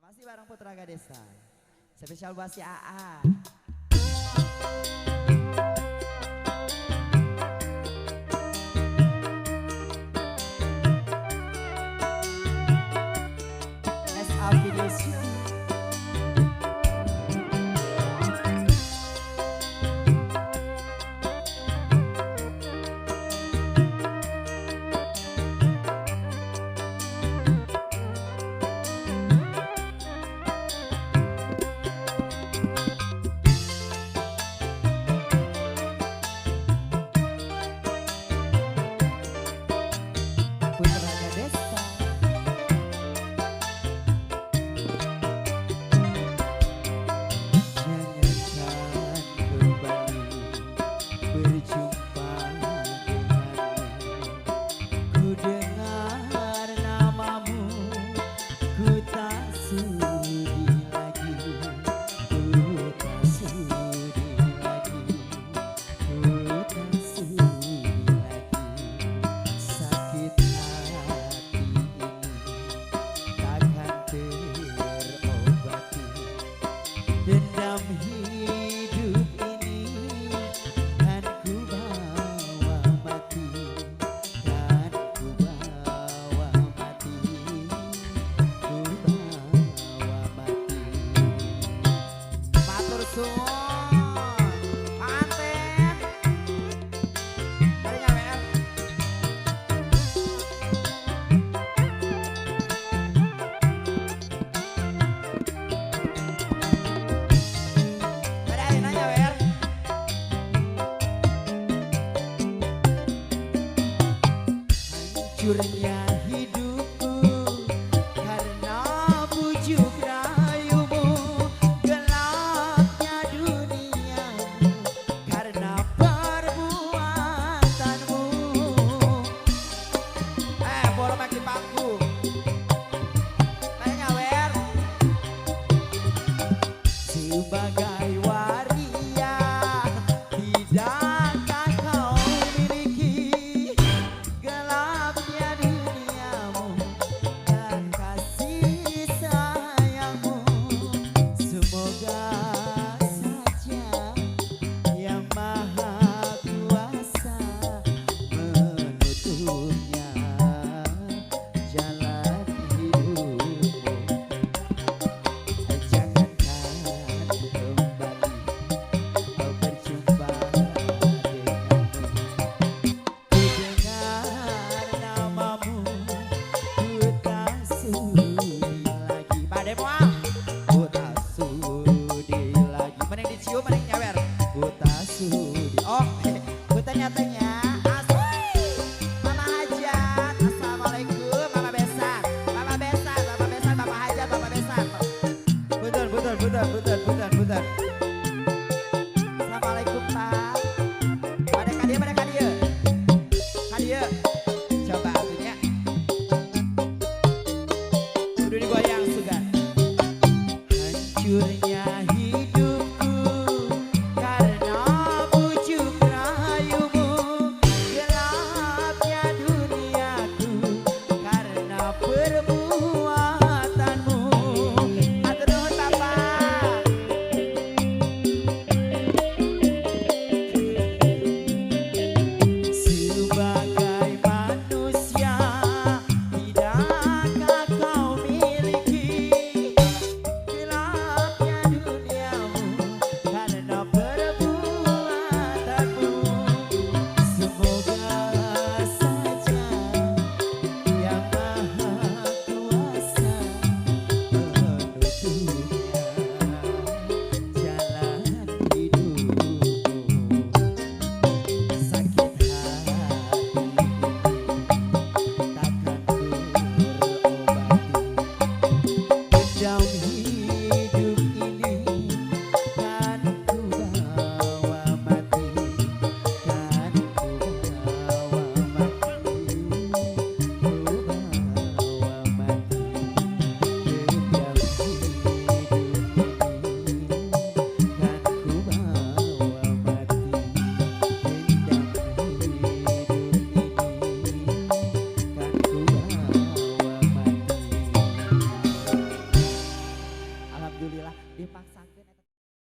Masih bareng Putra Gadesa. Spesial buat si AA. SA Video Studio. Putra Gadesa. Jangankan kembali berjumpa denganmu. Ku dengar namamu, ku tak sudi lagi, ku tak sudi lagi, ku tak sudi lagi. Sakit hati ini takkan terobati. Dendam hidup ini kan ku bawa mati, kan ku bawa mati, ku bawa mati. Matur suwun, Panten. Mari nyawer. Mari ayo nyawer. Hancurnya hidupku karena bujuk rayumu, gelapnya duniamu karena perbuatanmu. Boromek di pangku. Ayo nyawer. Sebagai waria tidakkah kau miliki gelapnya duniamu dan kasih sayangmu. Semoga saja yang maha kuasa menutupnya jalan hidupmu. Jangankan kembali kau berjumpa denganmu. Ku dengar namamu, ku tak sudi lagi. Pak Demoa, ku tak sudi lagi. Mending dicium, mending nyawer. Ku tak sudi. Oh, ku tanya-tanya. Mama Hajat, assalamualaikum. Mama Besan, Mama Besan, Mama Besan, Mama Hajat, Mama Besan. Bukan. Assalamualaikum Pak. Pada kadia. Kadia. Coba atunya. Kudu digoyang sugan. Hancurnya hidupku karena bujuk rayumu, gelapnya duniaku karena perbuatanmu. Atur nuhun Bapak. alhamdulillah dipaksakan.